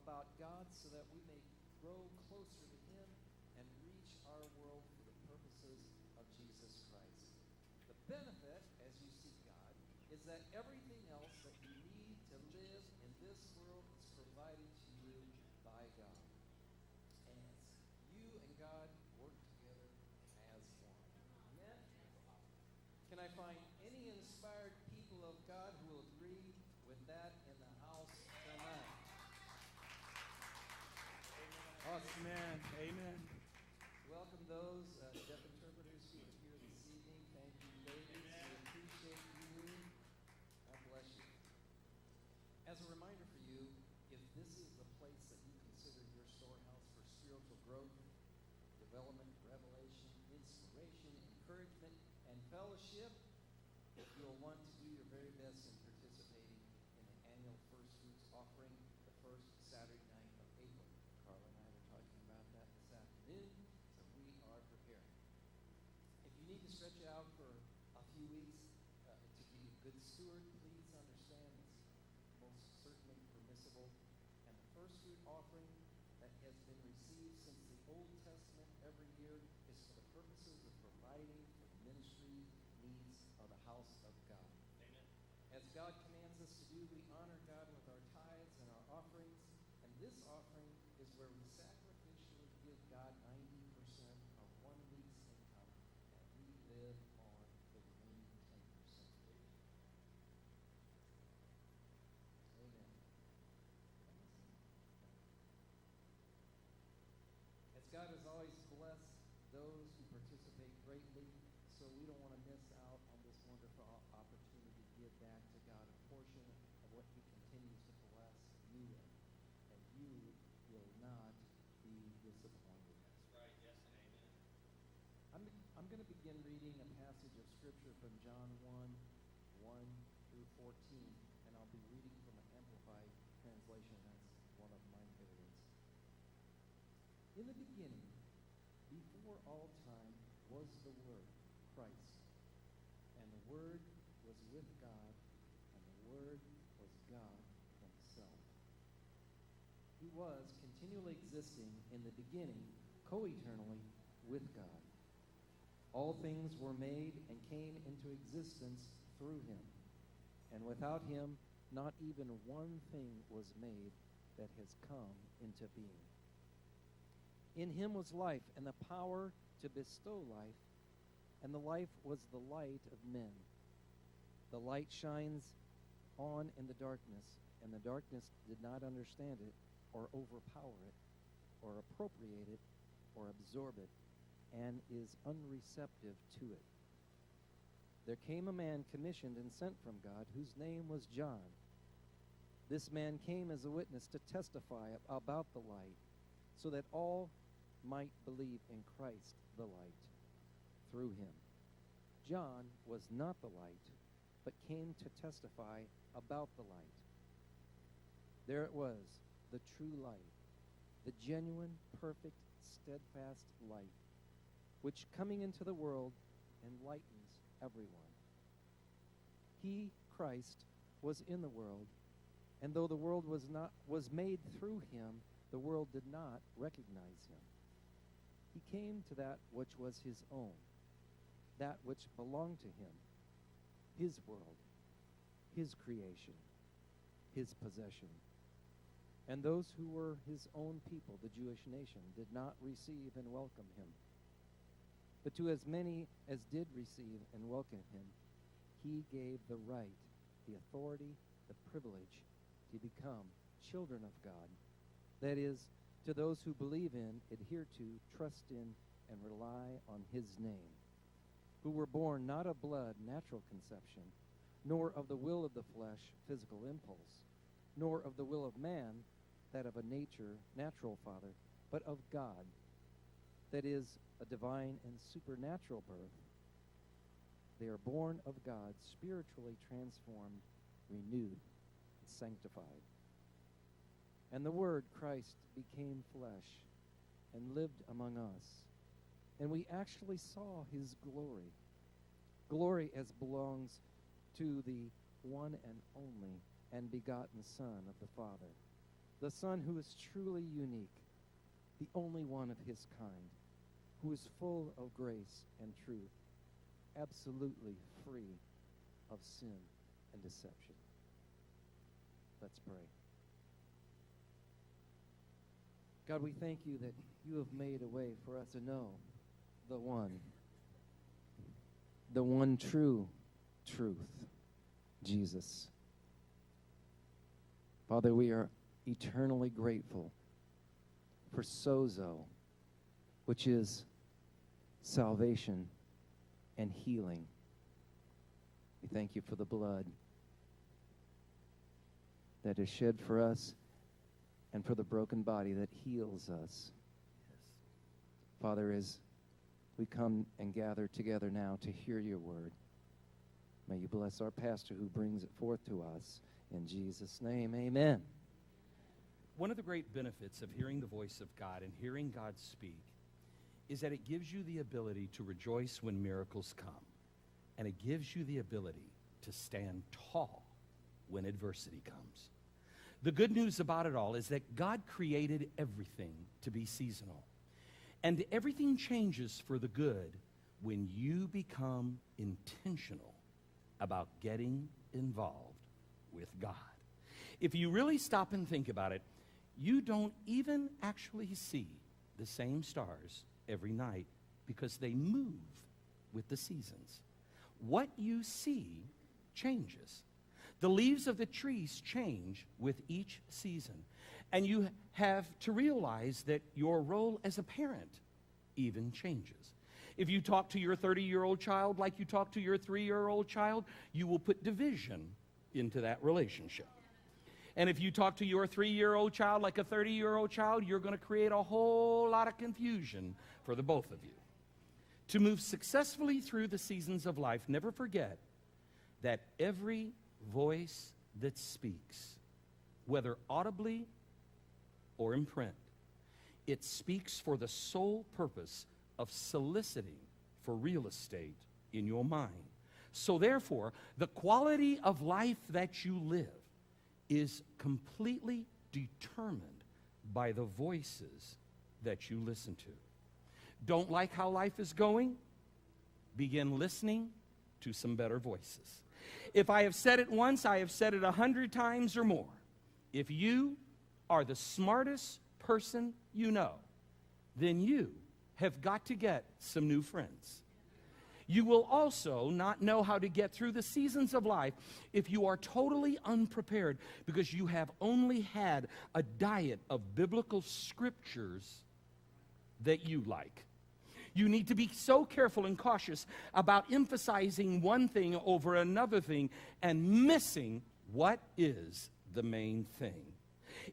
about God so that we may grow closer to Him and reach our world for the purposes of Jesus Christ. The benefit, as you seek God, is that everything else that you need to live in this world is provided to you by God. And you and God work together as one. Amen? Can I find any inspired people of God who will agree with that in the house tonight? Awesome, man. Amen. Welcome those deaf interpreters who are here this evening. Thank you, ladies. We appreciate you. God bless you. As a reminder for you, if this is the place that you consider your storehouse for spiritual growth, development, revelation, inspiration, encouragement, and fellowship, you'll want to do your very best in participating in the annual First Fruits offering the first Saturday night of April. Carl and I were talking about that this afternoon, so we are preparing. If you need to stretch out for a few weeks to be a good steward, please understand it's most certainly permissible. And the first fruit offering that has been received since the Old Testament every year is for the purposes of providing for the ministry needs of the house of God. Amen. As God commands us to do, we honor God with our tithes and our offerings. And this offering is where we sacrificially give God 90% of 1 week's income, and we live on the remaining 10%. Amen. As God has always blessed those who participate greatly, so we don't want to miss out on this wonderful opportunity to give back to God a portion of what He continues to bless you with. And you will not be disappointed. That's right. Yes and amen. I'm going to begin reading a passage of Scripture from John 1 through 14, and I'll be reading from an Amplified translation. That's one of my favorites. In the beginning, before all time, was the Word, Christ. And the Word was with God, and the Word was God Himself. He was continually existing in the beginning, co-eternally with God. All things were made and came into existence through Him. And without Him, not even one thing was made that has come into being. In Him was life, and the power to bestow life, and the life was the light of men. The light shines on in the darkness, and the darkness did not understand it, or overpower it, or appropriate it, or absorb it, and is unreceptive to it. There came a man commissioned and sent from God, whose name was John. This man came as a witness to testify about the light, so that all might believe in Christ the light through him. John was not the light, but came to testify about the light. There it was, the true light, the genuine, perfect, steadfast light, which coming into the world enlightens everyone. He, Christ, was in the world, and though the world was made through him, the world did not recognize him. He came to that which was his own, that which belonged to him, his world, his creation, his possession. And those who were his own people, the Jewish nation, did not receive and welcome him. But to as many as did receive and welcome him, he gave the right, the authority, the privilege to become children of God. That is, to those who believe in, adhere to, trust in, and rely on his name, who were born not of blood, natural conception, nor of the will of the flesh, physical impulse, nor of the will of man, that of a nature, natural father, but of God, that is, a divine and supernatural birth. They are born of God, spiritually transformed, renewed, and sanctified. And the Word, Christ, became flesh and lived among us. And we actually saw his glory. Glory as belongs to the one and only and begotten Son of the Father, the Son who is truly unique, the only one of his kind, who is full of grace and truth, absolutely free of sin and deception. Let's pray. God, we thank you that you have made a way for us to know the one true truth, Jesus. Father, we are eternally grateful for sozo, which is salvation and healing. We thank you for the blood that is shed for us and for the broken body that heals us. Father, as we come and gather together now to hear your word, may you bless our pastor who brings it forth to us. In Jesus' name, amen. One of the great benefits of hearing the voice of God and hearing God speak is that it gives you the ability to rejoice when miracles come. And it gives you the ability to stand tall when adversity comes. The good news about it all is that God created everything to be seasonal. And everything changes for the good when you become intentional about getting involved with God. If you really stop and think about it, you don't even actually see the same stars every night because they move with the seasons. What you see changes. The leaves of the trees change with each season. And you have to realize that your role as a parent even changes. If you talk to your 30-year-old child like you talk to your 3-year-old child, you will put division into that relationship. And if you talk to your 3-year-old child like a 30-year-old child, you're going to create a whole lot of confusion for the both of you. To move successfully through the seasons of life, never forget that every voice that speaks, whether audibly or in print, it speaks for the sole purpose of soliciting for real estate in your mind. So therefore, the quality of life that you live is completely determined by the voices that you listen to. Don't like how life is going? Begin listening to some better voices. If I have said it once, I have said it 100 times or more. If you are the smartest person you know, then you have got to get some new friends. You will also not know how to get through the seasons of life if you are totally unprepared because you have only had a diet of biblical scriptures that you like. You need to be so careful and cautious about emphasizing one thing over another thing and missing what is the main thing.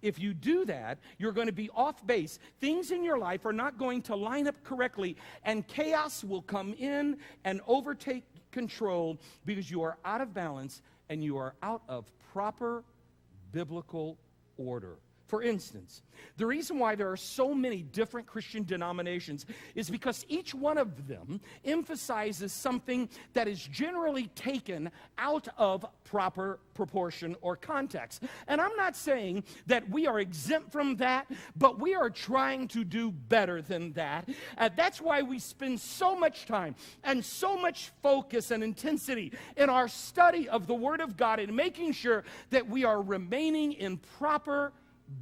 If you do that, you're going to be off base. Things in your life are not going to line up correctly, and chaos will come in and overtake control because you are out of balance and you are out of proper biblical order. For instance, the reason why there are so many different Christian denominations is because each one of them emphasizes something that is generally taken out of proper proportion or context. And I'm not saying that we are exempt from that, but we are trying to do better than that. That's why we spend so much time and so much focus and intensity in our study of the Word of God and making sure that we are remaining in proper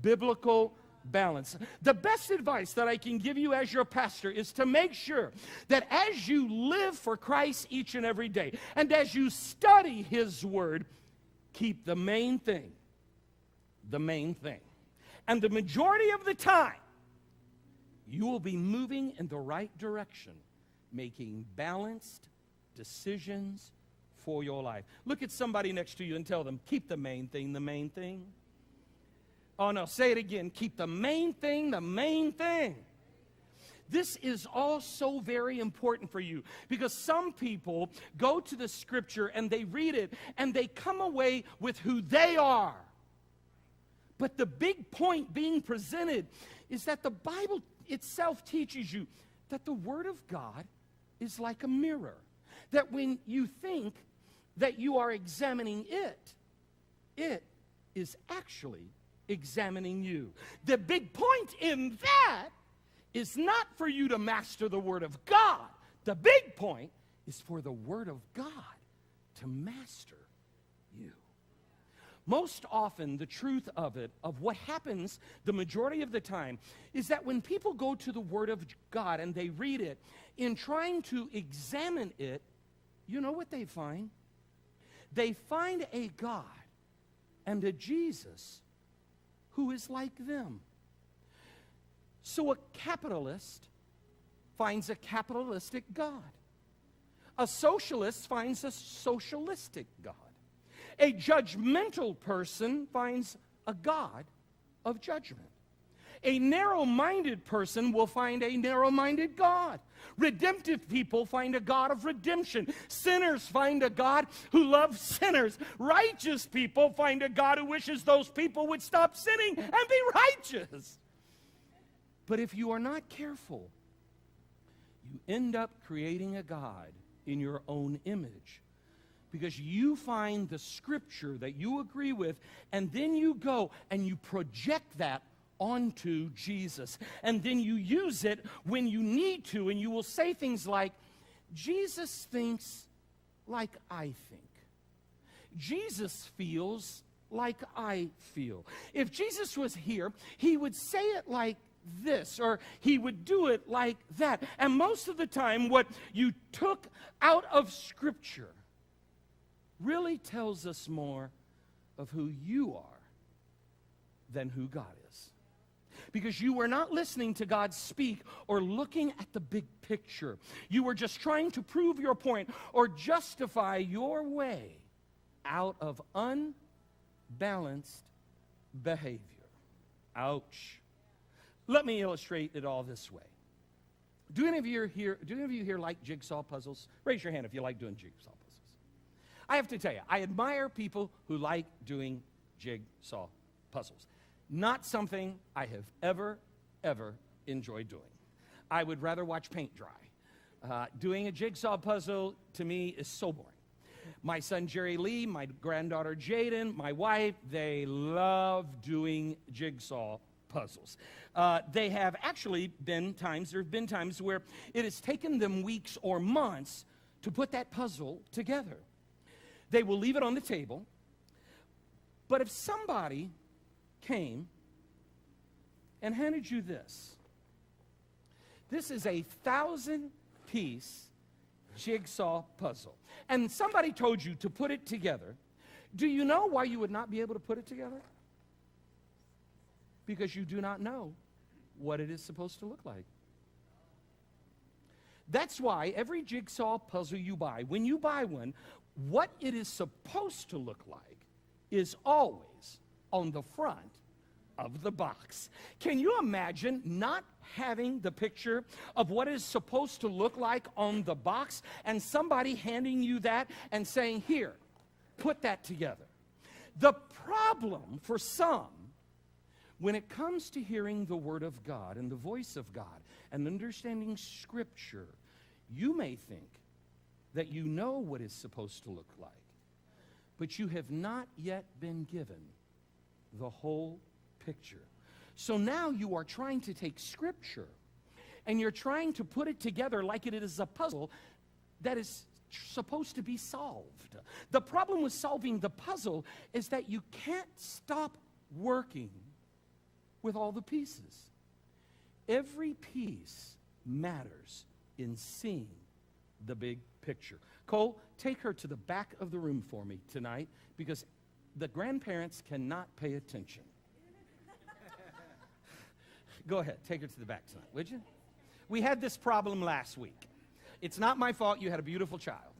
biblical balance. The best advice that I can give you as your pastor is to make sure that as you live for Christ each and every day, and as you study His Word, keep the main thing the main thing. And the majority of the time, you will be moving in the right direction, making balanced decisions for your life. Look at somebody next to you and tell them, keep the main thing the main thing. Oh, no, say it again. Keep the main thing the main thing. This is all so very important for you because some people go to the scripture and they read it and they come away with who they are. But the big point being presented is that the Bible itself teaches you that the Word of God is like a mirror. That when you think that you are examining it, it is actually examining you. The big point in that is not for you to master the Word of God. The big point is for the Word of God to master you. Most often, the truth of it, of what happens the majority of the time, is that when people go to the Word of God and they read it, in trying to examine it, you know what they find? They find a God and a Jesus who is like them. So a capitalist finds a capitalistic God. A socialist finds a socialistic God. A judgmental person finds a God of judgment. A narrow-minded person will find a narrow-minded God. Redemptive people find a God of redemption. Sinners find a God who loves sinners. Righteous people find a God who wishes those people would stop sinning and be righteous. But if you are not careful, you end up creating a God in your own image, because you find the scripture that you agree with, and then you go and you project that onto Jesus. And then you use it when you need to, and you will say things like, Jesus thinks like I think. Jesus feels like I feel. If Jesus was here, he would say it like this, or he would do it like that. And most of the time, what you took out of Scripture really tells us more of who you are than who God is. Because you were not listening to God speak or looking at the big picture. You were just trying to prove your point or justify your way out of unbalanced behavior. Ouch. Let me illustrate it all this way. Do any of you here like jigsaw puzzles? Raise your hand if you like doing jigsaw puzzles. I have to tell you, I admire people who like doing jigsaw puzzles. Not something I have ever enjoyed doing. I would rather watch paint dry. Doing a jigsaw puzzle, to me, is so boring. My son Jerry Lee, my granddaughter Jaden, my wife, they love doing jigsaw puzzles. They have actually there have been times where it has taken them weeks or months to put that puzzle together. They will leave it on the table, but if somebody came and handed you this is a 1,000-piece jigsaw puzzle, and somebody told you to put it together, do you know why you would not be able to put it together? Because you do not know what it is supposed to look like. That's why every jigsaw puzzle you buy, when you buy one, what it is supposed to look like is always on the front of the box. Can you imagine not having the picture of what it is supposed to look like on the box and somebody handing you that and saying, here, put that together? The problem for some, when it comes to hearing the Word of God and the voice of God and understanding Scripture, you may think that you know what it's supposed to look like, but you have not yet been given the whole picture. So now you are trying to take Scripture and you're trying to put it together like it is a puzzle that is supposed to be solved. The problem with solving the puzzle is that you can't stop working with all the pieces. Every piece matters in seeing the big picture. Cole, take her to the back of the room for me tonight, because the grandparents cannot pay attention. Go ahead, take her to the back tonight, would you? We had this problem last week. It's not my fault. You had a beautiful child.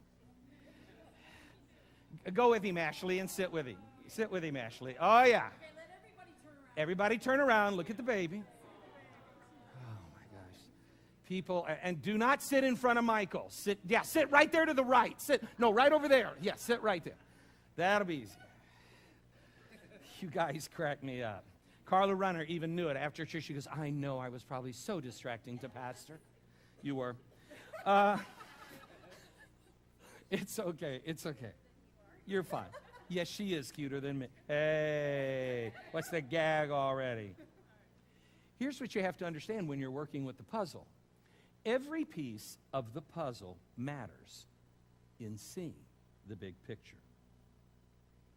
Go with him, Ashley, and sit with him. Sit with him, Ashley. Oh, yeah. Okay, let everybody turn around. Everybody turn around. Look at the baby. Oh, my gosh. People, and do not sit in front of Michael. Sit right there to the right. Right over there. Yeah, sit right there. That'll be easy. You guys crack me up. Carla Runner even knew it. After church, she goes, I know I was probably so distracting to Pastor. You were. It's okay. It's okay. You're fine. Yes, she is cuter than me. Hey, what's the gag already? Here's what you have to understand when you're working with the puzzle. Every piece of the puzzle matters in seeing the big picture.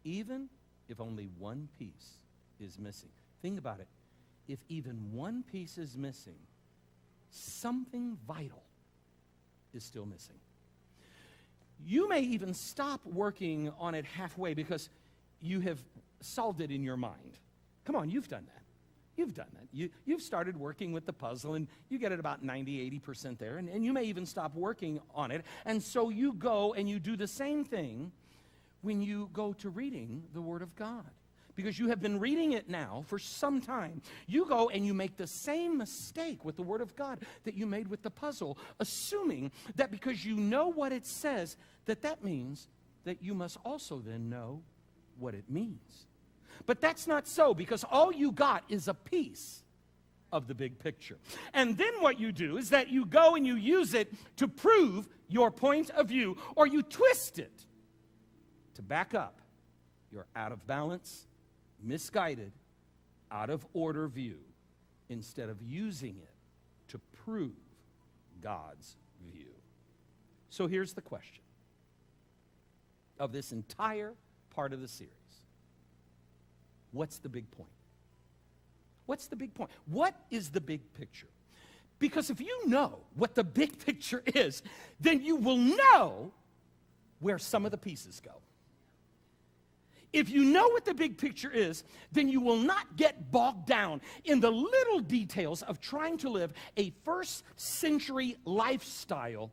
Even if only one piece is missing. Think about it. If even one piece is missing, something vital is still missing. You may even stop working on it halfway because you have solved it in your mind. Come on, you've done that. You've done that. You've started working with the puzzle, and you get it about 90, 80% there, and you may even stop working on it. And so you go and you do the same thing when you go to reading the Word of God. Because you have been reading it now for some time. You go and you make the same mistake with the Word of God that you made with the puzzle, assuming that because you know what it says, that means that you must also then know what it means. But that's not so, because all you got is a piece of the big picture. And then what you do is that you go and you use it to prove your point of view, or you twist it to back up your out of balance, misguided, out of order view, instead of using it to prove God's view. So here's the question of this entire part of the series. What's the big point? What's the big point? What is the big picture? Because if you know what the big picture is, then you will know where some of the pieces go. If you know what the big picture is, then you will not get bogged down in the little details of trying to live a first century lifestyle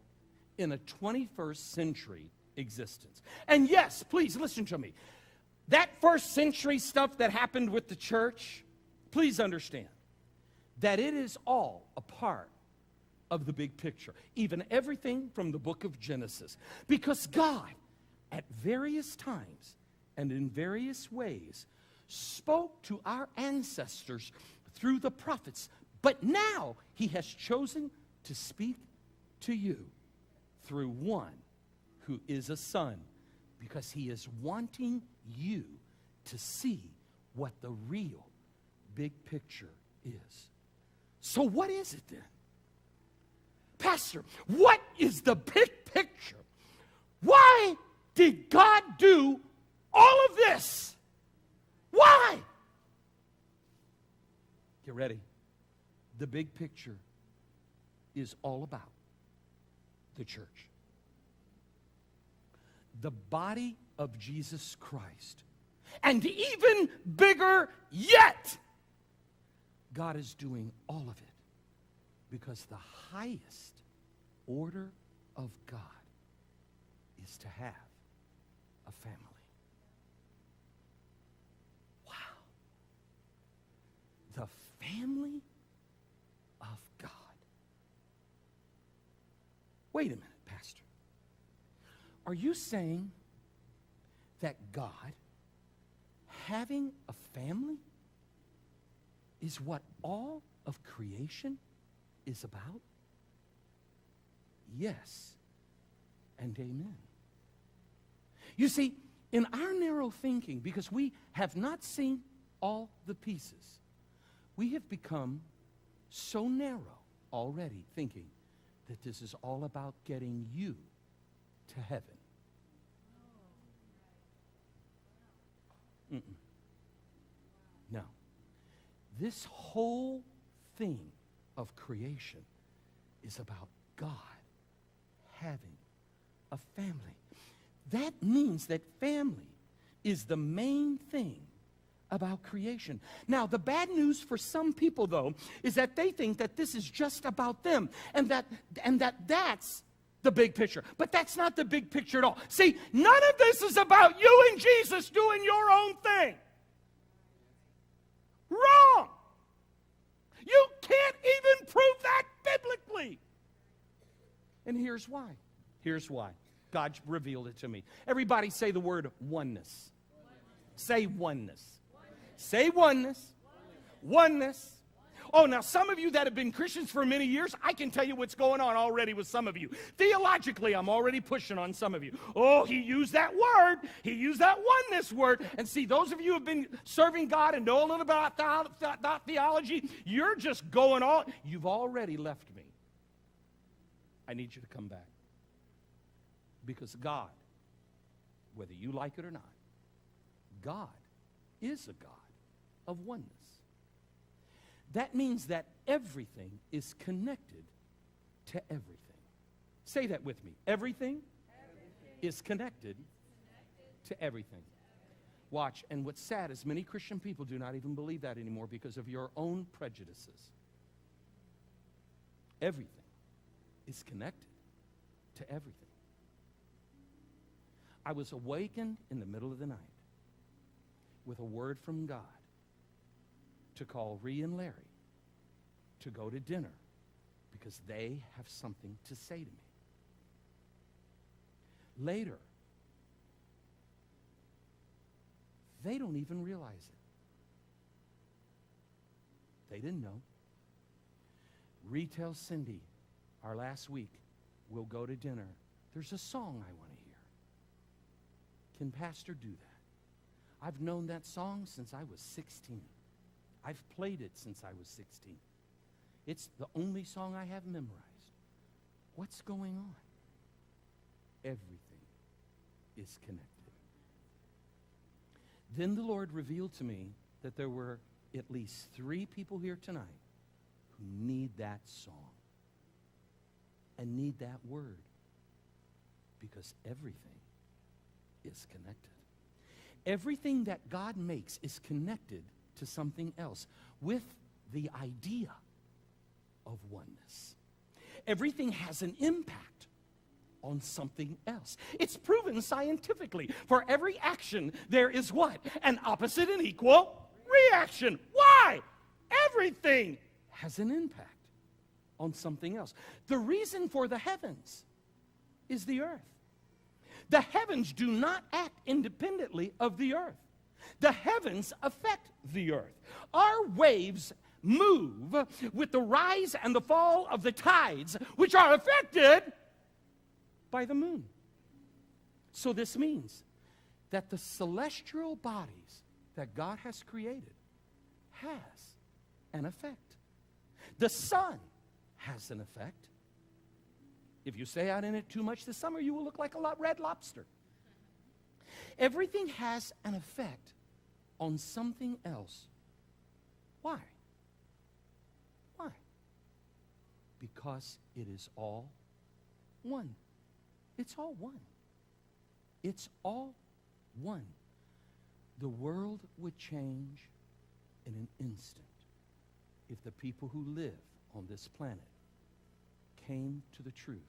in a 21st century existence. And yes, please listen to me. That first century stuff that happened with the church, please understand that it is all a part of the big picture. Even everything from the book of Genesis. Because God, at various times and in various ways, spoke to our ancestors through the prophets. But now He has chosen to speak to you through one who is a son, because He is wanting you to see what the real big picture is. So what is it then? Pastor, what is the big picture? Why did God do all of this? Why? Get ready. The big picture is all about the church. The body of Jesus Christ. And even bigger yet, God is doing all of it because the highest order of God is to have a family. Wow. The family of God. Wait a minute, Pastor. Are you saying that God having a family is what all of creation is about? Yes and amen. You see, in our narrow thinking, because we have not seen all the pieces, we have become so narrow already, thinking that this is all about getting you to heaven. Mm-mm. No. This whole thing of creation is about God having a family. That means that family is the main thing about creation. Now, the bad news for some people, though, is that they think that this is just about them, and that's the big picture. But that's not the big picture at all. See, none of this is about you and Jesus doing your own thing. Wrong. You can't even prove that biblically. And here's why. Here's why. God revealed it to me. Everybody say the word oneness. Say oneness. Say oneness. Oneness. Oh, now some of you that have been Christians for many years, I can tell you what's going on already with some of you. Theologically, I'm already pushing on some of you. Oh, he used that word. He used that oneness word. And see, those of you who have been serving God and know a little about theology, you're just going on. You've already left me. I need you to come back. Because God, whether you like it or not, God is a God of oneness. That means that everything is connected to everything. Say that with me. Everything is connected to everything. Watch, and what's sad is many Christian people do not even believe that anymore because of your own prejudices. Everything is connected to everything. I was awakened in the middle of the night with a word from God to call Ree and Larry to go to dinner because they have something to say to me. Later, they don't even realize it. They didn't know. Ree tells Cindy, our last week, we'll go to dinner. There's a song I want to hear. Can Pastor do that? I've known that song since I was 16. I've played it since I was 16. It's the only song I have memorized. What's going on? Everything is connected. Then the Lord revealed to me that there were at least 3 people here tonight who need that song and need that word because everything is connected. Everything that God makes is connected to something else with the idea of oneness. Everything has an impact on something else. It's proven scientifically. For every action, there is what? An opposite and equal reaction. Why? Everything has an impact on something else. The reason for the heavens is the earth. The heavens do not act independently of the earth. The heavens affect the earth. Our waves move with the rise and the fall of the tides, which are affected by the moon. So this means that the celestial bodies that God has created has an effect. The sun has an effect. If you stay out in it too much this summer, you will look like a red lobster. Everything has an effect on something else. Why? Why? Because it is all one. It's all one. It's all one. The world would change in an instant if the people who live on this planet came to the truth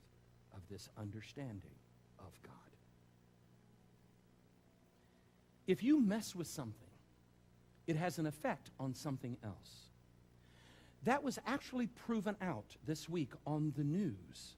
of this understanding of God. If you mess with something, it has an effect on something else. That was actually proven out this week on the news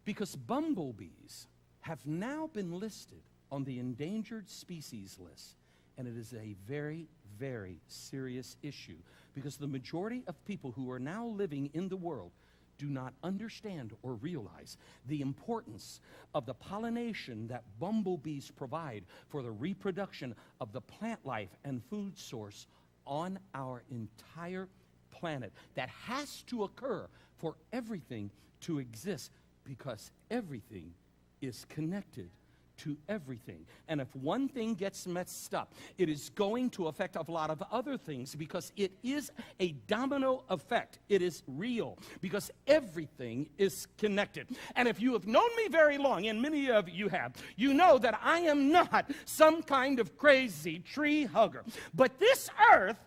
because bumblebees have now been listed on the endangered species list, and it is a very, very serious issue because the majority of people who are now living in the world do not understand or realize the importance of the pollination that bumblebees provide for the reproduction of the plant life and food source on our entire planet. That has to occur for everything to exist because everything is connected to everything. And if one thing gets messed up, it is going to affect a lot of other things because it is a domino effect. It is real because everything is connected. And if you have known me very long, and many of you have, you know that I am not some kind of crazy tree hugger. But this earth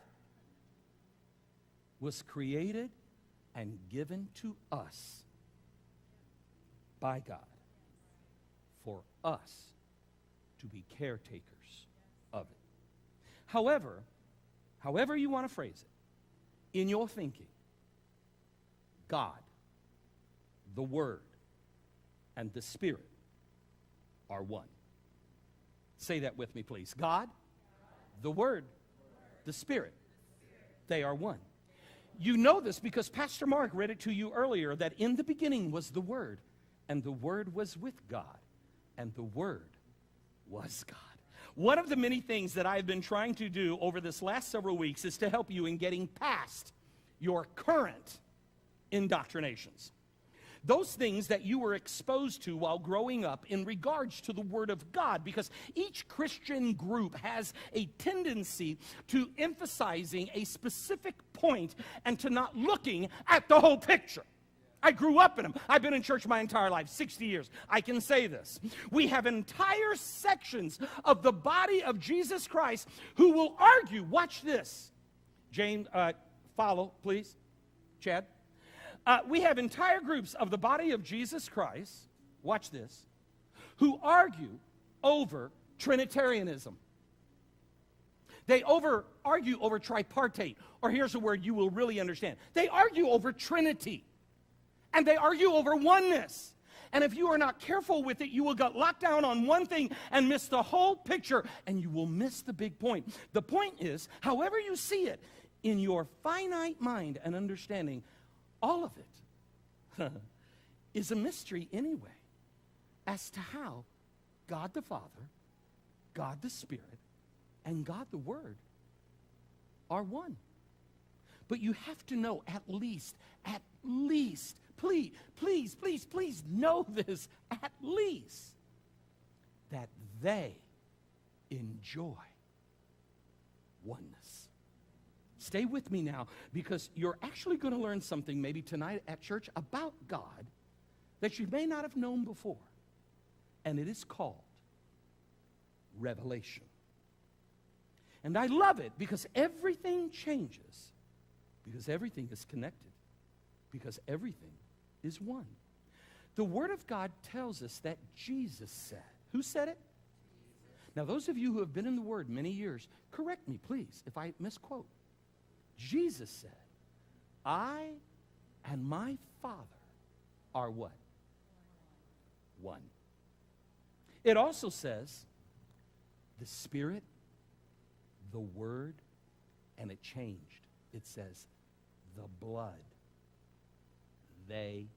was created and given to us by God for us to be caretakers of it. However you want to phrase it, in your thinking, God, the Word, and the Spirit are one. Say that with me, please. God, the Word, the Spirit, they are one. You know this because Pastor Mark read it to you earlier, that in the beginning was the Word, and the Word was with God, and the Word was God. One of the many things that I've been trying to do over this last several weeks is to help you in getting past your current indoctrinations. Those things that you were exposed to while growing up in regards to the Word of God, because each Christian group has a tendency to emphasizing a specific point and to not looking at the whole picture. I grew up in them. I've been in church my entire life, 60 years. I can say this. We have entire sections of the body of Jesus Christ who will argue. Watch this. James, follow, please. Chad. We have entire groups of the body of Jesus Christ, watch this, who argue over Trinitarianism. They argue over tripartite, or here's a word you will really understand. They argue over Trinity, and they argue over oneness. And if you are not careful with it, you will get locked down on one thing and miss the whole picture, and you will miss the big point. The point is, however you see it, in your finite mind and understanding, all of it is a mystery anyway as to how God the Father, God the Spirit, and God the Word are one. But you have to know at least, please know this, at least, that they enjoy oneness. Stay with me now, because you're actually going to learn something maybe tonight at church about God that you may not have known before. And it is called revelation. And I love it because everything changes, because everything is connected, because everything is one. The Word of God tells us that Jesus said. Who said it? Now, those of you who have been in the Word many years, correct me, please, if I misquote. Jesus said, I and my Father are what? One. It also says, the Spirit, the Word, and it changed. It says, the blood. They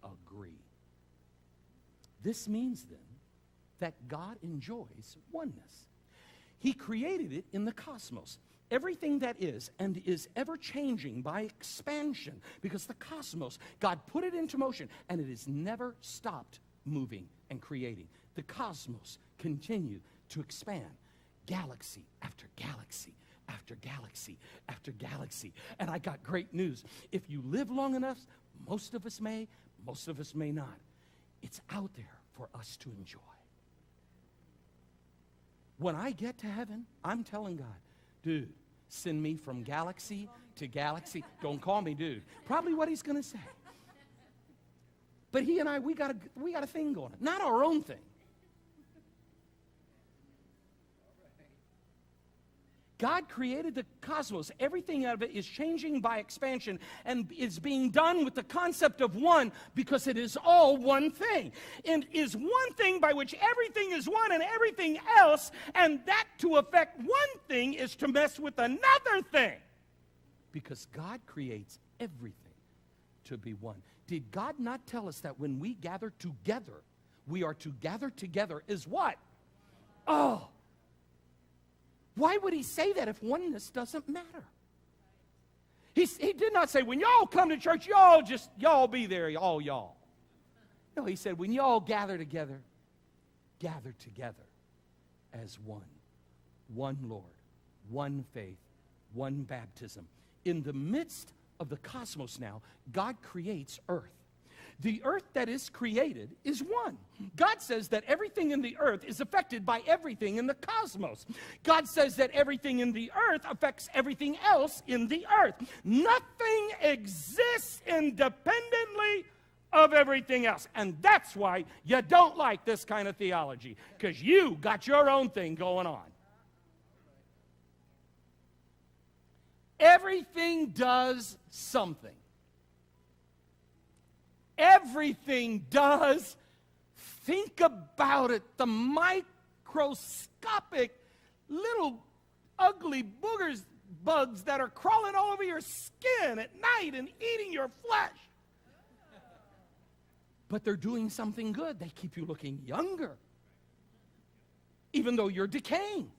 agree. This means then that God enjoys oneness. He created it in the cosmos. Everything that is and is ever changing by expansion, because the cosmos, God put it into motion, and it has never stopped moving and creating. The cosmos continue to expand, galaxy after galaxy after galaxy after galaxy. And I got great news. If you live long enough, most of us may not. It's out there for us to enjoy. When I get to heaven, I'm telling God, dude, send me from galaxy to galaxy. Don't call me dude. Probably what he's going to say. But he and I, we got a thing going. Not our own thing. God created the cosmos. Everything out of it is changing by expansion and is being done with the concept of one, because it is all one thing. And is one thing by which everything is one and everything else, and that to affect one thing is to mess with another thing. Because God creates everything to be one. Did God not tell us that when we gather together, we are to gather together as what? Oh. Why would he say that if oneness doesn't matter? He did not say, when y'all come to church, y'all be there, all y'all. No, he said, when y'all gather together as one. One Lord, one faith, one baptism. In the midst of the cosmos now, God creates earth. The earth that is created is one. God says that everything in the earth is affected by everything in the cosmos. God says that everything in the earth affects everything else in the earth. Nothing exists independently of everything else. And that's why you don't like this kind of theology, because you got your own thing going on. Everything does something. Everything does. Think about it. The microscopic little ugly boogers bugs that are crawling all over your skin at night and eating your flesh. But they're doing something good. They keep you looking younger, even though you're decaying.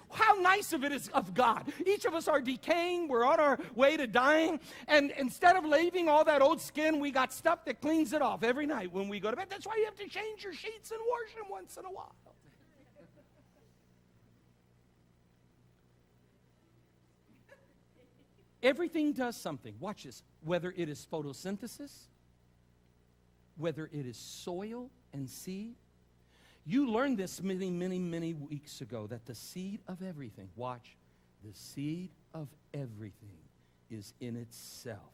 How nice of it is of God. Each of us are decaying. We're on our way to dying. And instead of leaving all that old skin, we got stuff that cleans it off every night when we go to bed. That's why you have to change your sheets and wash them once in a while. Everything does something. Watch this. Whether it is photosynthesis, whether it is soil and seed. You learned this many, many, many weeks ago, that the seed of everything, watch, the seed of everything is in itself.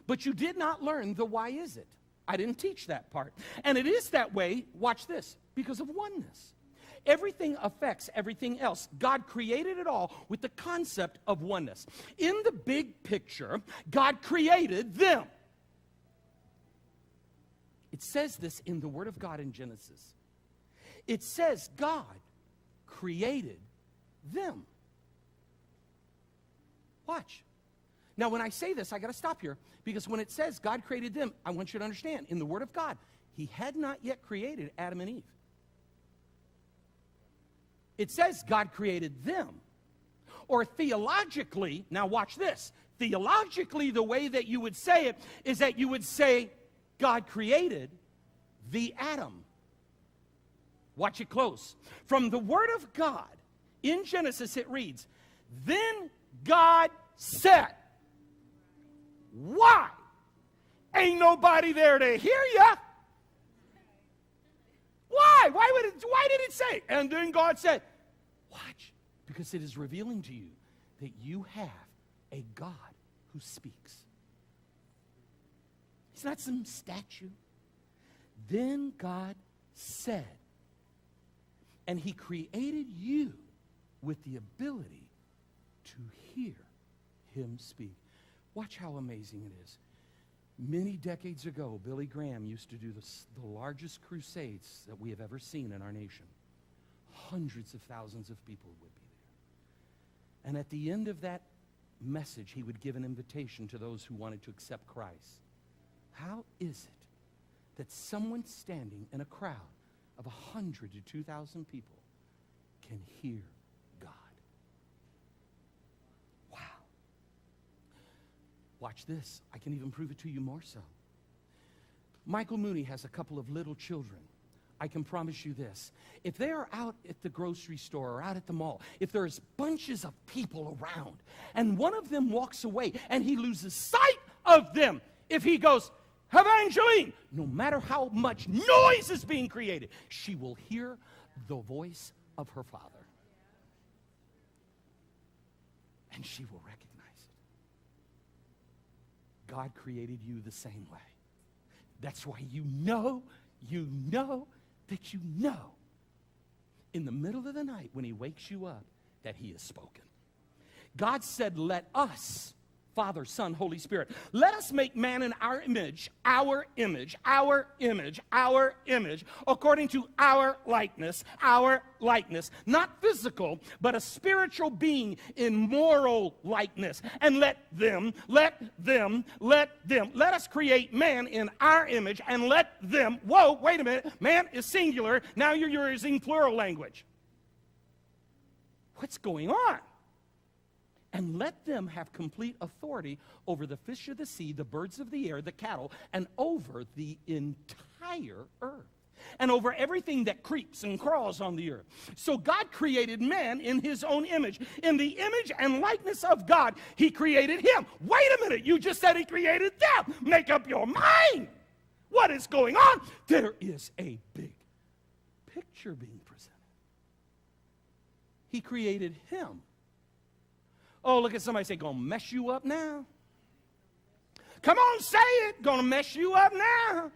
But you did not learn the why is it. I didn't teach that part. And it is that way, watch this, because of oneness. Everything affects everything else. God created it all with the concept of oneness. In the big picture, God created them. It says this in the Word of God in Genesis. It says God created them. Watch. Now, when I say this, I got to stop here, because when it says God created them, I want you to understand, in the Word of God, He had not yet created Adam and Eve. It says God created them. Or theologically, now watch this. Theologically, the way that you would say it is that you would say God created the Adam. Watch it close. From the Word of God, in Genesis it reads, then God said, why? Ain't nobody there to hear ya. Why? Why did it say? And then God said, watch, because it is revealing to you that you have a God who speaks. He's not some statue. Then God said, and He created you with the ability to hear Him speak. Watch how amazing it is. Many decades ago, Billy Graham used to do the largest crusades that we have ever seen in our nation. Hundreds of thousands of people would be there. And at the end of that message, he would give an invitation to those who wanted to accept Christ. How is it that someone standing in a crowd of 100 to 2,000 people can hear God? Wow. Watch this. I can even prove it to you more so. Michael Mooney has a couple of little children. I can promise you this. If they are out at the grocery store or out at the mall, if there's bunches of people around and one of them walks away and he loses sight of them, if he goes, Evangeline, no matter how much noise is being created, she will hear the voice of her father. And she will recognize it. God created you the same way. That's why you know that you know in the middle of the night when He wakes you up that He has spoken. God said, let us, Father, Son, Holy Spirit, let us make man in our image, according to our likeness, not physical, but a spiritual being in moral likeness. And let us create man in our image and let them, whoa, wait a minute, man is singular, now you're using plural language. What's going on? And let them have complete authority over the fish of the sea, the birds of the air, the cattle, and over the entire earth, and over everything that creeps and crawls on the earth. So God created man in His own image. In the image and likeness of God, He created him. Wait a minute, you just said He created them. Make up your mind. What is going on? There is a big picture being presented. He created him. Oh, look at somebody say, gonna mess you up now. Come on, say it. Gonna mess you up now.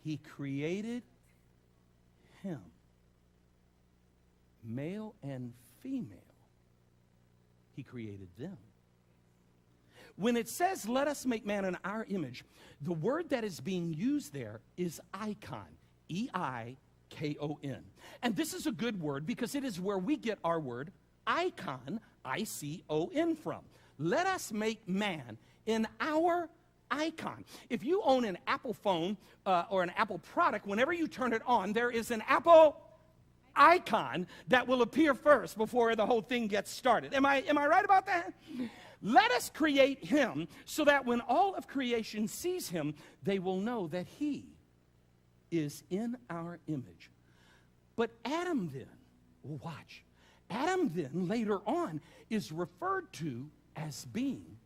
He created him. Male and female. He created them. When it says, let us make man in our image, the word that is being used there is icon. E-I-K-O-N. And this is a good word because it is where we get our word icon, I-C-O-N, from. Let us make man in our icon. If you own an Apple phone or an Apple product, whenever you turn it on, there is an Apple icon that will appear first before the whole thing gets started. Am I right about that? Let us create him so that when all of creation sees him, they will know that he is in our image. But Adam then, watch, Adam then later on is referred to as being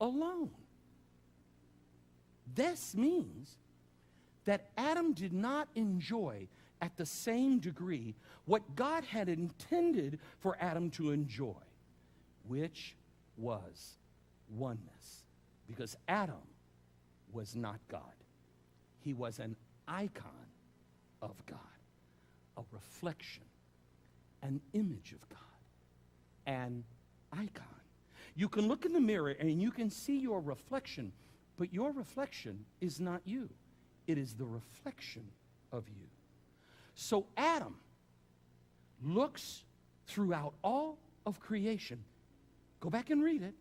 alone. This means that Adam did not enjoy at the same degree what God had intended for Adam to enjoy, which was oneness. Because Adam was not God. He was an icon of God, a reflection, an image of God, an icon. You can look in the mirror and you can see your reflection, but your reflection is not you. It is the reflection of you. So Adam looks throughout all of creation. Go back and read it.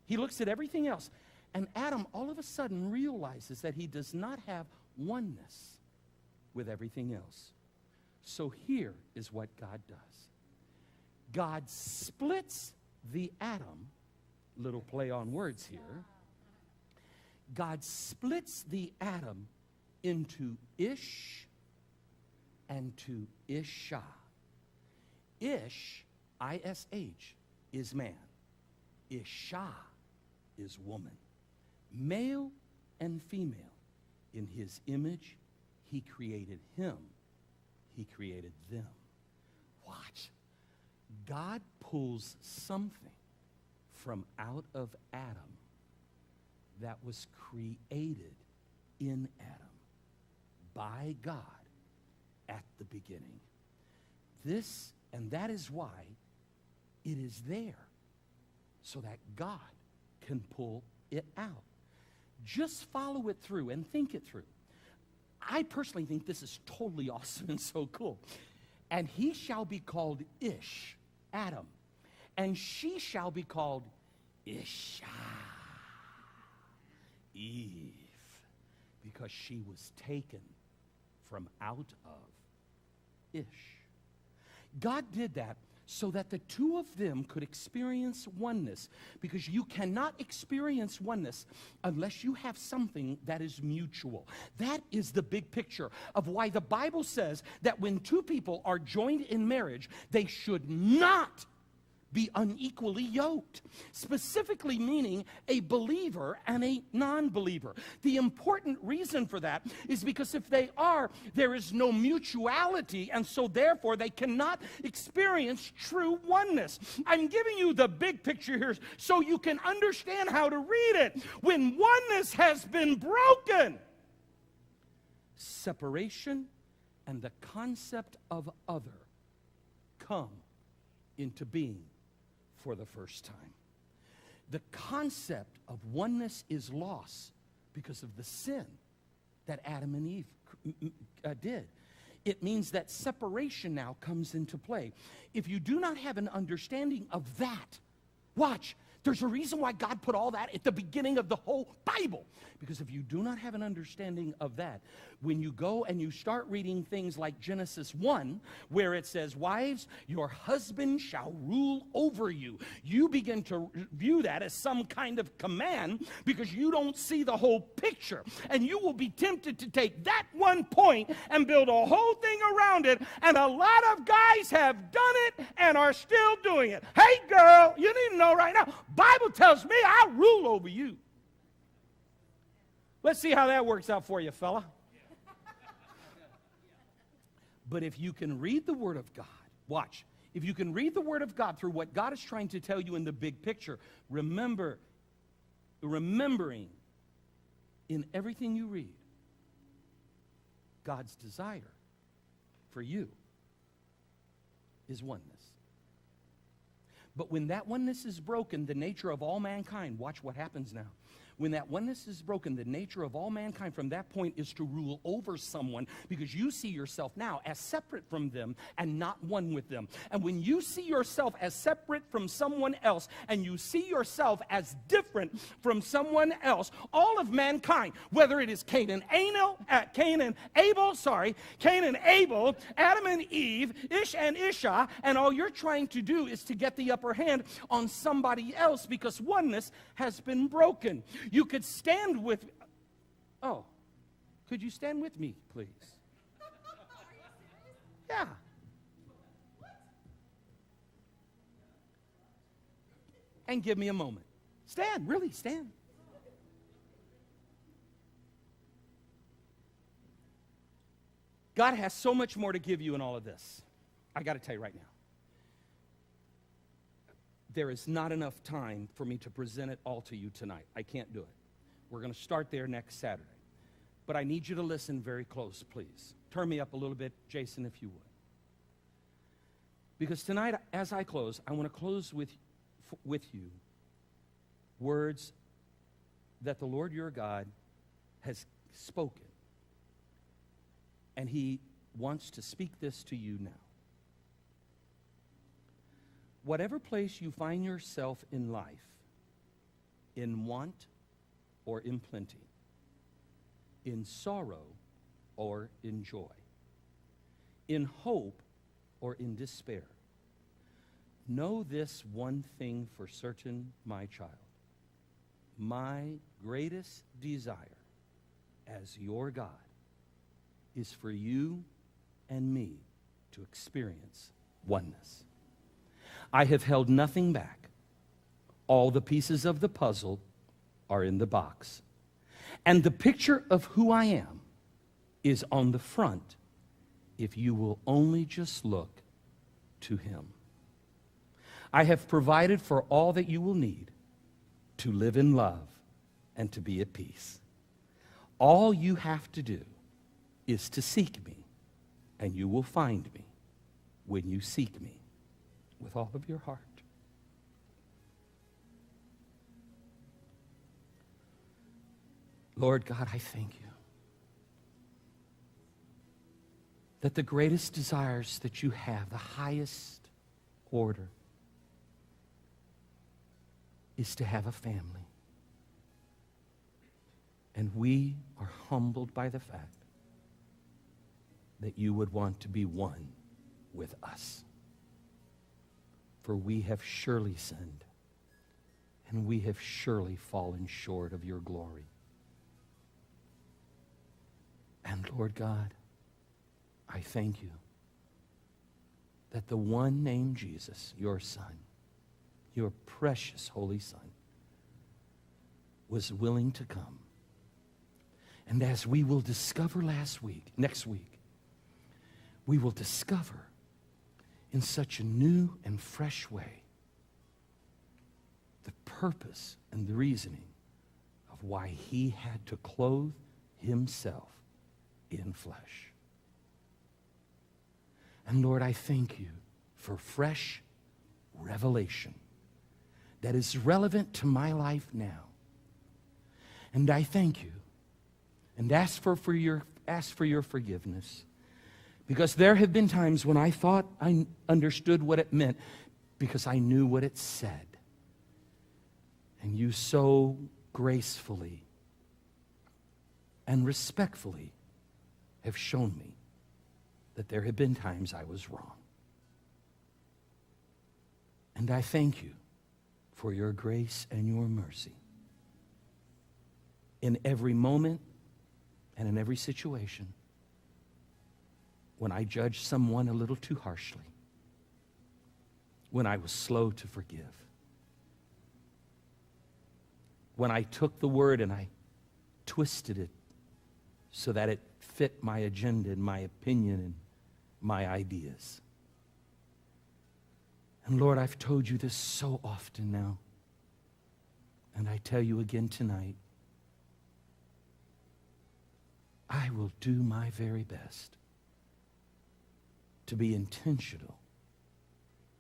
He looks at everything else. And Adam all of a sudden realizes that he does not have oneness with everything else. So here is what God does. God splits the atom, little play on words here. God splits the atom into Ish and to Isha. Ish, I-S-H, is man. Isha is woman. Male and female. In his image, he created him. He created them. Watch. God pulls something from out of Adam that was created in Adam by God at the beginning. This, and that is why it is there, so that God can pull it out. Just follow it through and think it through. I personally think this is totally awesome and so cool. And he shall be called Ish, Adam, and she shall be called Isha, Eve, because she was taken from out of Ish. God did that so that the two of them could experience oneness, because you cannot experience oneness unless you have something that is mutual. That is the big picture of why the Bible says that when two people are joined in marriage, they should not be unequally yoked, specifically meaning a believer and a non-believer. The important reason for that is because if they are, there is no mutuality, and so therefore they cannot experience true oneness. I'm giving you the big picture here so you can understand how to read it. When oneness has been broken, separation and the concept of other come into being for the first time. The concept of oneness is lost because of the sin that Adam and Eve did. It means that separation now comes into play. If you do not have an understanding of that, watch, there's a reason why God put all that at the beginning of the whole Bible. Because if you do not have an understanding of that, when you go and you start reading things like Genesis 1, where it says, wives, your husband shall rule over you, you begin to view that as some kind of command because you don't see the whole picture. And you will be tempted to take that one point and build a whole thing around it. And a lot of guys have done it and are still doing it. Hey, girl, you need to know right now, Bible tells me I rule over you. Let's see how that works out for you, fella. But if you can read the Word of God, watch. If you can read the Word of God through what God is trying to tell you in the big picture, remembering in everything you read, God's desire for you is oneness. But when that oneness is broken, the nature of all mankind, watch what happens now. When that oneness is broken, the nature of all mankind from that point is to rule over someone, because you see yourself now as separate from them and not one with them. And when you see yourself as separate from someone else and you see yourself as different from someone else, all of mankind, whether it is Cain and Abel, Adam and Eve, Ish and Isha, and all you're trying to do is to get the upper hand on somebody else, because oneness has been broken. You could stand with, oh, could you stand with me, please? Yeah. And give me a moment. Stand, really, stand. God has so much more to give you in all of this. I got to tell you right now. There is not enough time for me to present it all to you tonight. I can't do it. We're going to start there next Saturday. But I need you to listen very close, please. Turn me up a little bit, Jason, if you would. Because tonight, as I close, I want to close with you words that the Lord your God has spoken. And he wants to speak this to you now. Whatever place you find yourself in life, in want or in plenty, in sorrow or in joy, in hope or in despair, know this one thing for certain, my child. My greatest desire as your God is for you and me to experience oneness. I have held nothing back. All the pieces of the puzzle are in the box. And the picture of who I am is on the front if you will only just look to him. I have provided for all that you will need to live in love and to be at peace. All you have to do is to seek me, and you will find me when you seek me with all of your heart. Lord God, I thank you that the greatest desires that you have, the highest order, is to have a family. And we are humbled by the fact that you would want to be one with us. For we have surely sinned, and we have surely fallen short of your glory. And Lord God, I thank you that the one named Jesus, your Son, your precious Holy Son, was willing to come. And as we will discover next week, we will discover in such a new and fresh way the purpose and the reasoning of why he had to clothe himself in flesh. And Lord, I thank you for fresh revelation that is relevant to my life now. And I thank you and ask for your forgiveness. Because there have been times when I thought I understood what it meant because I knew what it said. And you so gracefully and respectfully have shown me that there have been times I was wrong. And I thank you for your grace and your mercy in every moment and in every situation. When I judged someone a little too harshly, when I was slow to forgive, when I took the word and I twisted it so that it fit my agenda and my opinion and my ideas. And Lord, I've told you this so often now, and I tell you again tonight, I will do my very best to be intentional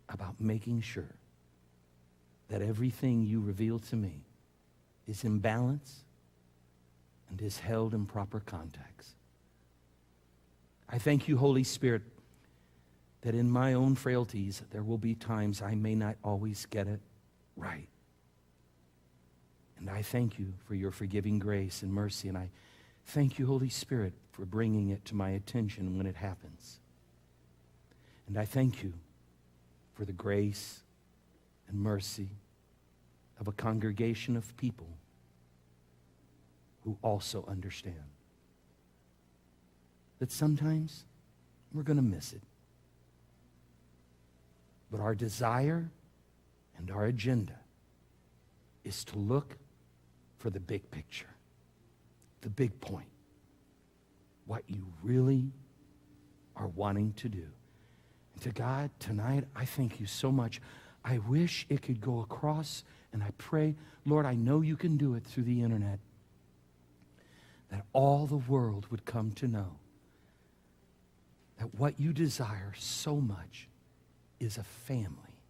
about making sure that everything you reveal to me is in balance and is held in proper context. I thank you, Holy Spirit, that in my own frailties, there will be times I may not always get it right. And I thank you for your forgiving grace and mercy, and I thank you, Holy Spirit, for bringing it to my attention when it happens. And I thank you for the grace and mercy of a congregation of people who also understand that sometimes we're going to miss it. But our desire and our agenda is to look for the big picture, the big point, what you really are wanting to do. And to God, tonight, I thank you so much. I wish it could go across, and I pray, Lord, I know you can do it through the internet, that all the world would come to know that what you desire so much is a family.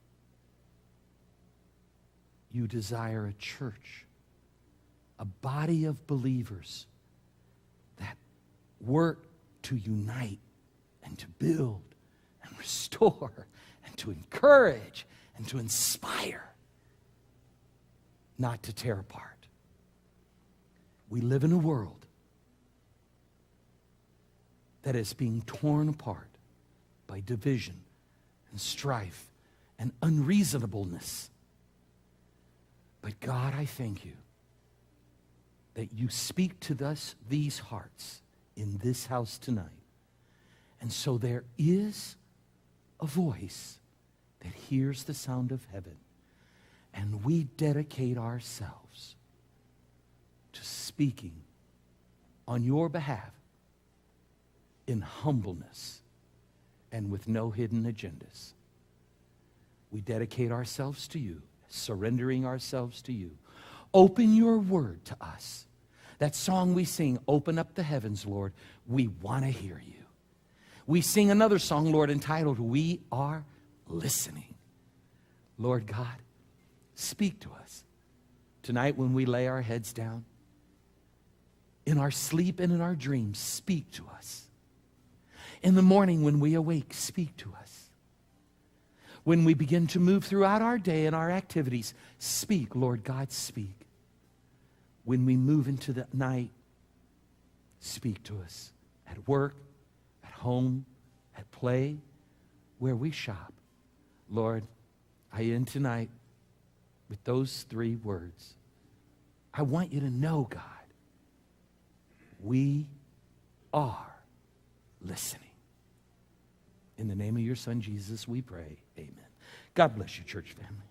You desire a church, a body of believers that work to unite and to build and restore and to encourage and to inspire, not to tear apart. We live in a world that is being torn apart by division and strife and unreasonableness. But God, I thank you that you speak to these hearts in this house tonight. And so there is a voice that hears the sound of heaven, and we dedicate ourselves to speaking on your behalf in humbleness and with no hidden agendas. We dedicate ourselves to you, surrendering ourselves to you. Open your word to us. That song we sing, Open Up the Heavens, Lord, we want to hear you. We sing another song, Lord, entitled, We Are Listening. Lord God, speak to us tonight when we lay our heads down. In our sleep and in our dreams, speak to us. In the morning when we awake, speak to us. When we begin to move throughout our day and our activities, speak, Lord God, speak. When we move into the night, speak to us. At work, at home, at play, where we shop. Lord, I end tonight with those 3 words. I want you to know, God, we are listening. In the name of your Son, Jesus, we pray. Amen. God bless you, church family.